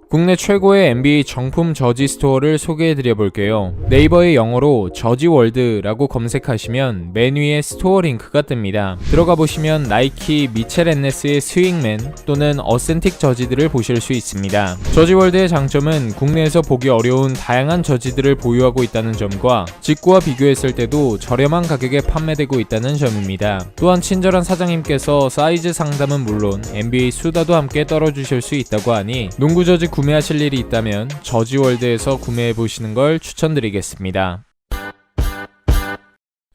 국내 최고의 NBA 정품 저지 스토어를 소개해드려 볼게요. 네이버에 영어로 저지월드라고 검색하시면 맨 위에 스토어 링크가 뜹니다. 들어가 보시면 나이키, 미첼 앤네스의 스윙맨 또는 어센틱 저지들을 보실 수 있습니다. 저지월드의 장점은 국내에서 보기 어려운 다양한 저지들을 보유하고 있다는 점과 직구와 비교했을 때도 저렴한 가격에 판매되고 있다는 점입니다. 또한 친절한 사장님께서 사이즈 상담은 물론 NBA 수다도 함께 떨어주실 수 있다고 하니 농구 저지 구매하실 일이 있다면 저지월드에서 구매해보시는 걸 추천드리겠습니다.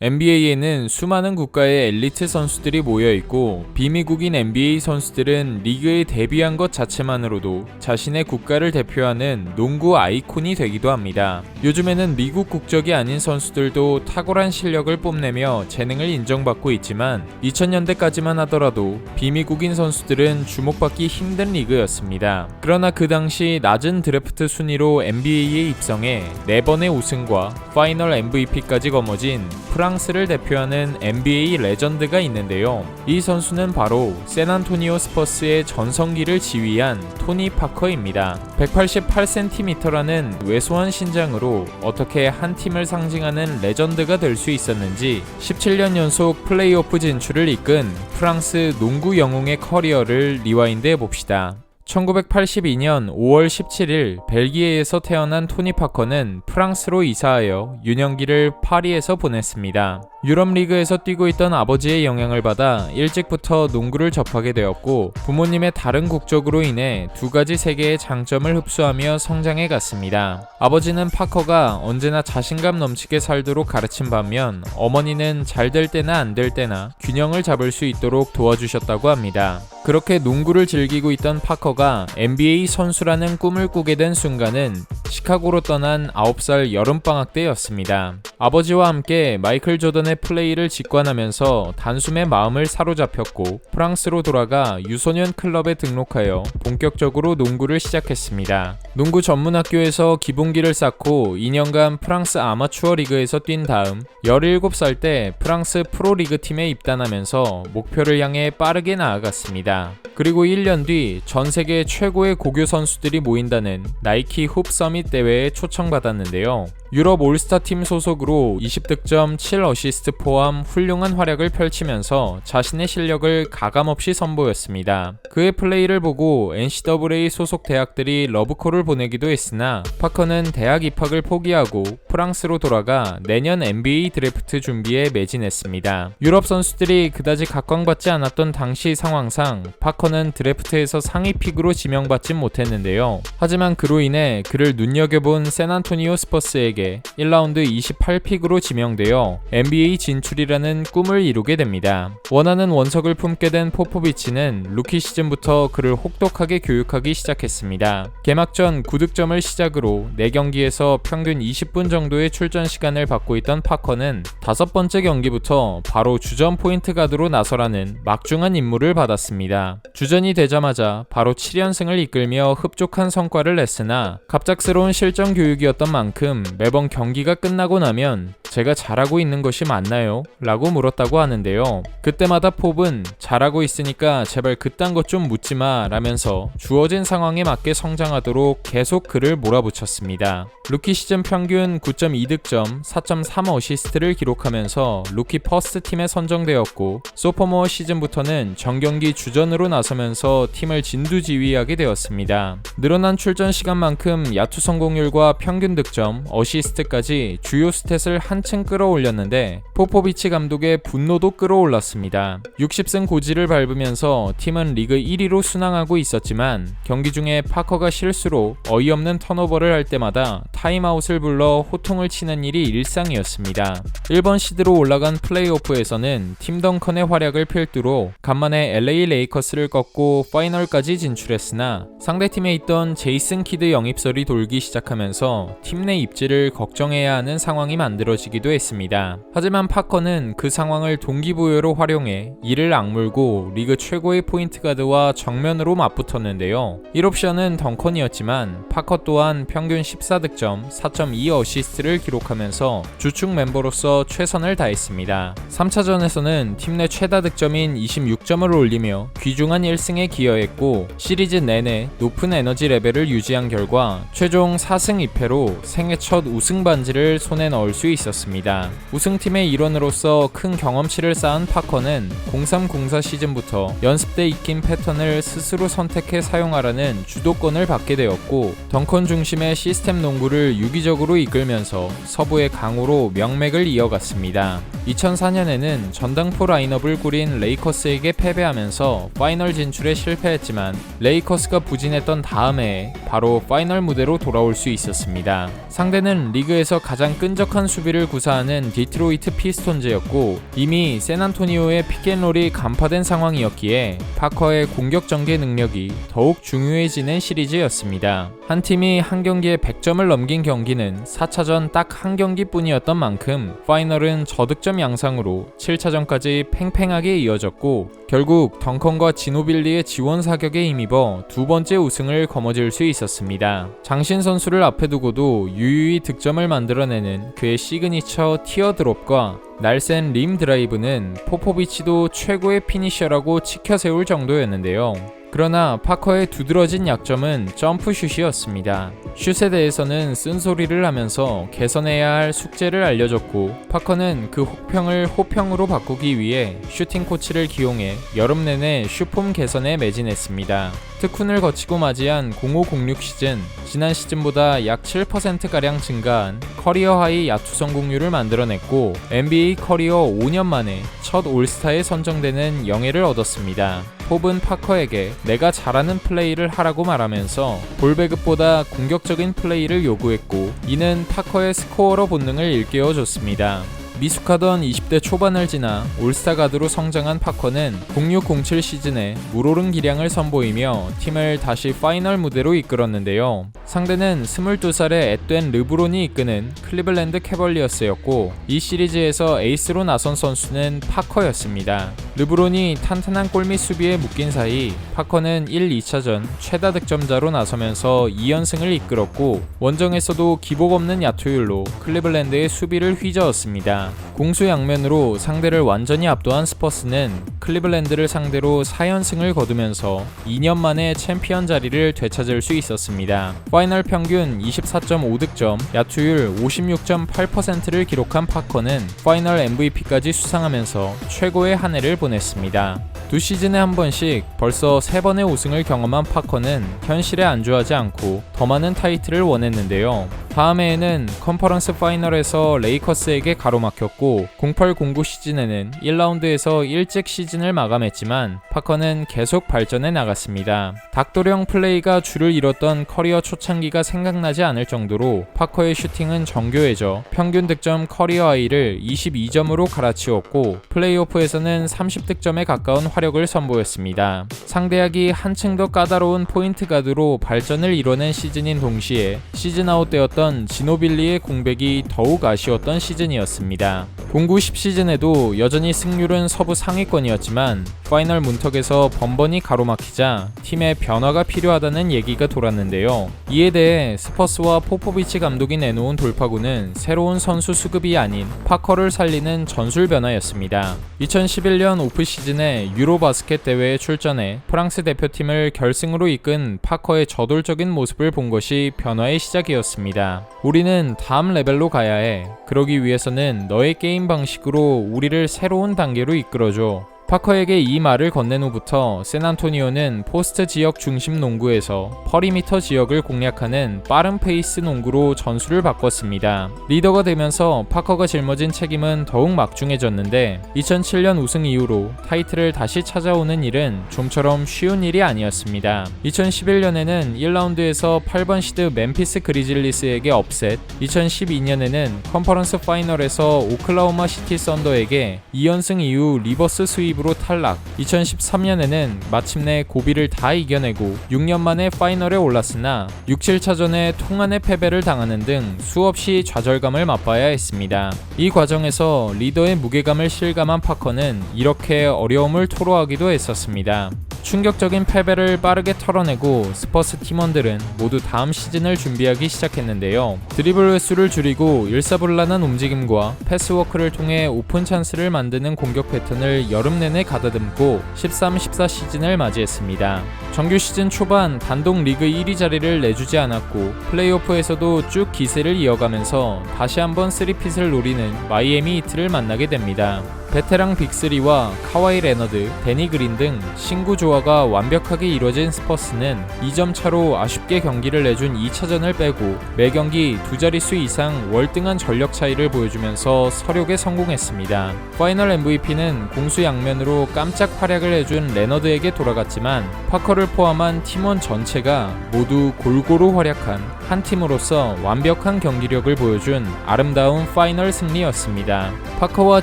NBA에는 수많은 국가의 엘리트 선수들이 모여있고 비미국인 NBA 선수들은 리그에 데뷔한 것 자체만으로도 자신의 국가를 대표하는 농구 아이콘이 되기도 합니다. 요즘에는 미국 국적이 아닌 선수들도 탁월한 실력을 뽐내며 재능을 인정받고 있지만 2000년대까지만 하더라도 비미국인 선수들은 주목받기 힘든 리그였습니다. 그러나 그 당시 낮은 드래프트 순위로 NBA에 입성해 4번의 우승과 파이널 MVP까지 거머쥔 프랑스를 대표하는 NBA 레전드가 있는데요. 이 선수는 바로 샌안토니오 스퍼스의 전성기를 지휘한 토니 파커입니다. 188cm라는 왜소한 신장으로 어떻게 한 팀을 상징하는 레전드가 될 수 있었는지 17년 연속 플레이오프 진출을 이끈 프랑스 농구 영웅의 커리어를 리와인드 해봅시다. 1982년 5월 17일 벨기에에서 태어난 토니 파커는 프랑스로 이사하여 유년기를 파리에서 보냈습니다. 유럽 리그에서 뛰고 있던 아버지의 영향을 받아 일찍부터 농구를 접하게 되었고 부모님의 다른 국적으로 인해 두 가지 세계의 장점을 흡수하며 성장해 갔습니다. 아버지는 파커가 언제나 자신감 넘치게 살도록 가르친 반면 어머니는 잘 될 때나 안 될 때나 균형을 잡을 수 있도록 도와주셨다고 합니다. 그렇게 농구를 즐기고 있던 파커가 NBA 선수라는 꿈을 꾸게 된 순간은 시카고로 떠난 9살 여름방학 때였습니다. 아버지와 함께 마이클 조던의 플레이를 직관하면서 단숨에 마음을 사로잡혔고 프랑스로 돌아가 유소년 클럽에 등록하여 본격적으로 농구를 시작했습니다. 농구 전문학교에서 기본기를 쌓고 2년간 프랑스 아마추어 리그에서 뛴 다음 17살 때 프랑스 프로리그 팀에 입단하면서 목표를 향해 빠르게 나아갔습니다. 그리고 1년 뒤 전 세계 최고의 고교 선수들이 모인다는 나이키 훅 서밋 대회에 초청받았는데요. 유럽 올스타 팀 소속으로 20득점 7어시스트 포함 훌륭한 활약을 펼치면서 자신의 실력을 가감없이 선보였습니다. 그의 플레이를 보고 NCAA 소속 대학들이 러브콜을 보내기도 했으나 파커는 대학 입학을 포기하고 프랑스로 돌아가 내년 NBA 드래프트 준비에 매진했습니다. 유럽 선수들이 그다지 각광받지 않았던 당시 상황상 파커는 드래프트에서 상위 픽으로 지명받진 못했는데요. 하지만 그로 인해 그를 눈여겨본 샌안토니오 스퍼스에게 1라운드 28픽으로 지명되어 NBA 진출이라는 꿈을 이루게 됩니다. 원하는 원석을 품게 된 포포비치는 루키 시즌부터 그를 혹독하게 교육하기 시작했습니다. 개막 전 9득점을 시작으로 4경기에서 평균 20분 정도의 출전 시간을 받고 있던 파커는 5번째 경기부터 바로 주전 포인트 가드로 나서라는 막중한 임무를 받았습니다. 주전이 되자마자 바로 7연승을 이끌며 흡족한 성과를 냈으나 갑작스러운 실전 교육이었던 만큼 매번 경기가 끝나고 나면 제가 잘하고 있는 것이 맞나요? 라고 물었다고 하는데요. 그때마다 pop은 잘하고 있으니까 제발 그딴 것 좀 묻지마 라면서 주어진 상황에 맞게 성장하도록 계속 그를 몰아붙였습니다. 루키 시즌 평균 9.2득점, 4.3어시스트를 기록하면서 루키 퍼스트 팀에 선정되었고 소포모어 시즌부터는 정경기 주전으로 나서면서 팀을 진두지휘하게 되었습니다. 늘어난 출전 시간만큼 야투 성공률과 평균 득점, 어시스트까지 주요 스탯을 한층 끌어올렸는데 포포비치 감독의 분노도 끌어올랐습니다. 60승 고지를 밟으면서 팀은 리그 1위로 순항하고 있었지만 경기 중에 파커가 실수로 어이없는 턴오버를 할 때마다 타임아웃을 불러 호통을 치는 일이 일상이었습니다. 1번 시드로 올라간 플레이오프에서는 팀 덩컨의 활약을 필두로 간만에 LA 레이커스를 꺾고 파이널까지 진출했으나 상대팀에 있던 제이슨 키드 영입설이 돌기 시작하면서 팀 내 입지를 걱정해야 하는 상황이 만들어지기도 했습니다. 하지만 파커는 그 상황을 동기부여로 활용해 이를 악물고 리그 최고의 포인트 가드와 정면으로 맞붙었는데요. 1옵션은 덩컨이었지만 파커 또한 평균 14득점, 4.2어시스트를 기록하면서 주축 멤버로서 최선을 다했습니다. 3차전에서는 팀 내 최다 득점인 26점을 올리며 귀중한 훌륭한 1승에 기여했고 시리즈 내내 높은 에너지 레벨을 유지한 결과 최종 4승 2패로 생애 첫 우승 반지를 손에 넣을 수 있었습니다. 우승팀의 일원으로서 큰 경험치를 쌓은 파커는 03-04 시즌부터 연습 때 익힌 패턴을 스스로 선택해 사용하라는 주도권을 받게 되었고 덩컨 중심의 시스템 농구를 유기적으로 이끌면서 서부의 강호로 명맥을 이어갔습니다. 2004년에는 전당포 라인업을 꾸린 레이커스에게 패배하면서 파이널 진출에 실패했지만 레이커스가 부진했던 다음 해에 바로 파이널 무대로 돌아올 수 있었습니다. 상대는 리그에서 가장 끈적한 수비를 구사하는 디트로이트 피스톤즈였고 이미 샌안토니오의 픽앤롤이 간파된 상황이었기에 파커의 공격 전개 능력이 더욱 중요해지는 시리즈였습니다. 한 팀이 한 경기에 100점을 넘긴 경기는 4차전 딱 한 경기뿐이었던 만큼 파이널은 저득점 양상으로 7차전까지 팽팽하게 이어졌고 결국 덩컨과 지노빌리의 지원 사격에 힘입어 두 번째 우승을 거머쥘 수 있었습니다. 장신 선수를 앞에 두고도 유유히 득점을 만들어내는 그의 시그니처 티어드롭과 날쌘 림 드라이브는 포포비치도 최고의 피니셔라고 치켜세울 정도였는데요. 그러나 파커의 두드러진 약점은 점프슛이었습니다. 슛에 대해서는 쓴소리를 하면서 개선해야 할 숙제를 알려줬고 파커는 그 혹평을 호평으로 바꾸기 위해 슈팅 코치를 기용해 여름 내내 슛폼 개선에 매진했습니다. 특훈을 거치고 맞이한 05-06 시즌, 지난 시즌보다 약 7%가량 증가한 커리어 하이 야투 성공률을 만들어냈고 NBA 커리어 5년 만에 첫 올스타에 선정되는 영예를 얻었습니다. 홉은 파커에게 내가 잘하는 플레이를 하라고 말하면서 볼 배급보다 공격적인 플레이를 요구했고 이는 파커의 스코어러 본능을 일깨워줬습니다. 미숙하던 20대 초반을 지나 올스타 가드로 성장한 파커는 06-07 시즌에 물오른 기량을 선보이며 팀을 다시 파이널 무대로 이끌었는데요. 상대는 22살의 앳된 르브론이 이끄는 클리블랜드 캐벌리어스였고 이 시리즈에서 에이스로 나선 선수는 파커였습니다. 르브론이 탄탄한 골밑 수비에 묶인 사이 파커는 1, 2차전 최다 득점자로 나서면서 2연승을 이끌었고 원정에서도 기복 없는 야투율로 클리블랜드의 수비를 휘저었습니다. 공수양면으로 상대를 완전히 압도한 스퍼스는 클리블랜드를 상대로 4연승을 거두면서 2년 만에 챔피언 자리를 되찾을 수 있었습니다. 파이널 평균 24.5득점, 야투율 56.8%를 기록한 파커는 파이널 MVP까지 수상하면서 최고의 한 해를 보냈습니다. 두 시즌에 한 번씩 벌써 3번의 우승을 경험한 파커는 현실에 안주하지 않고 더 많은 타이틀을 원했는데요. 다음 해에는 컨퍼런스 파이널에서 레이커스에게 가로막혔고 08-09 시즌에는 1라운드에서 일찍 시즌을 마감했지만 파커는 계속 발전해 나갔습니다. 닭도령 플레이가 줄을 이뤘던 커리어 초창기가 생각나지 않을 정도로 파커의 슈팅은 정교해져 평균 득점 커리어 하이를 22점으로 갈아치웠고 플레이오프에서는 30득점에 가까운 화력을 선보였습니다. 상대하기 한층 더 까다로운 포인트 가드로 발전을 이뤄낸 시즌인 동시에 시즌 아웃되었던 지노빌리의 공백이 더욱 아쉬웠던 시즌이었습니다. 09-10 시즌에도 여전히 승률은 서부 상위권이었지만 파이널 문턱에서 번번이 가로막히자 팀의 변화가 필요하다는 얘기가 돌았는데요. 이에 대해 스퍼스와 포포비치 감독이 내놓은 돌파구는 새로운 선수 수급이 아닌 파커를 살리는 전술 변화였습니다. 2011년 오프 시즌에 유로바스켓 대회에 출전해 프랑스 대표팀을 결승으로 이끈 파커의 저돌적인 모습을 본 것이 변화의 시작이었습니다. 우리는 다음 레벨로 가야 해. 그러기 위해서는 너의 게임 방식으로 우리를 새로운 단계로 이끌어줘. 파커에게 이 말을 건넨 후부터 샌안토니오는 포스트 지역 중심 농구에서 퍼리미터 지역을 공략하는 빠른 페이스 농구로 전술을 바꿨습니다. 리더가 되면서 파커가 짊어진 책임은 더욱 막중해졌는데 2007년 우승 이후로 타이틀을 다시 찾아오는 일은 좀처럼 쉬운 일이 아니었습니다. 2011년에는 1라운드에서 8번 시드 멤피스 그리즐리스에게 업셋, 2012년에는 컨퍼런스 파이널에서 오클라호마 시티 썬더에게 2연승 이후 리버스 스윕으로 탈락, 2013년에는 마침내 고비를 다 이겨내고 6년 만에 파이널에 올랐으나 6, 7차전에 통안의 패배를 당하는 등 수없이 좌절감을 맛봐야 했습니다. 이 과정에서 리더의 무게감을 실감한 파커는 이렇게 어려움을 토로하기도 했었습니다. 충격적인 패배를 빠르게 털어내고 스퍼스 팀원들은 모두 다음 시즌을 준비하기 시작했는데요. 드리블 횟수를 줄이고 일사불란한 움직임과 패스워크를 통해 오픈 찬스를 만드는 공격 패턴을 여름 내내 가다듬고 13-14 시즌을 맞이했습니다. 정규 시즌 초반 단독 리그 1위 자리를 내주지 않았고 플레이오프에서도 쭉 기세를 이어가면서 다시 한번 3핏을 노리는 마이애미 히트를 만나게 됩니다. 베테랑 빅3와 카와이 레너드, 데니 그린 등 신구 조화가 완벽하게 이뤄진 스퍼스는 2점 차로 아쉽게 경기를 내준 2차전을 빼고 매 경기 두 자릿수 이상 월등한 전력 차이를 보여주면서 서력에 성공했습니다. 파이널 MVP는 공수 양면으로 깜짝 활약을 해준 레너드에게 돌아갔지만 파커를 포함한 팀원 전체가 모두 골고루 활약한 한 팀으로서 완벽한 경기력을 보여준 아름다운 파이널 승리였습니다. 파커와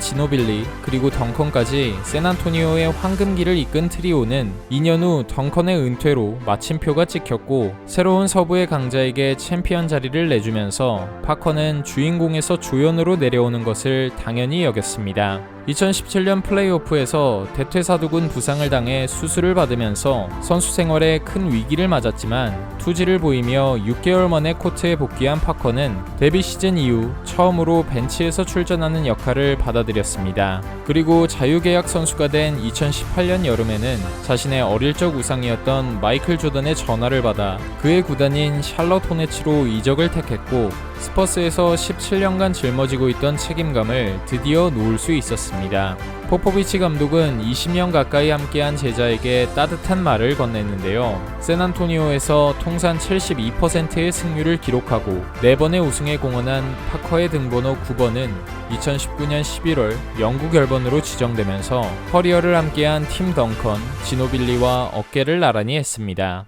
지노빌리 그리고 덩컨까지 샌안토니오의 황금기를 이끈 트리오는 2년 후 덩컨의 은퇴로 마침표가 찍혔고 새로운 서부의 강자에게 챔피언 자리를 내주면서 파커는 주인공에서 조연으로 내려오는 것을 당연히 여겼습니다. 2017년 플레이오프에서 대퇴사두근 부상을 당해 수술을 받으면서 선수 생활에 큰 위기를 맞았지만 투지를 보이며 6개월 만에 코트에 복귀한 파커는 데뷔 시즌 이후 처음으로 벤치에서 출전하는 역할을 받아들였습니다. 그리고 자유계약 선수가 된 2018년 여름에는 자신의 어릴 적 우상이었던 마이클 조던의 전화를 받아 그의 구단인 샬럿 호네츠로 이적을 택했고 스퍼스에서 17년간 짊어지고 있던 책임감을 드디어 놓을 수 있었습니다. 포포비치 감독은 20년 가까이 함께한 제자에게 따뜻한 말을 건넸는데요. 샌안토니오에서 통산 72%의 승률을 기록하고 4번의 우승에 공헌한 파커의 등번호 9번은 2019년 11월 영구 결번으로 지정되면서 커리어를 함께한 팀 덩컨, 지노빌리와 어깨를 나란히 했습니다.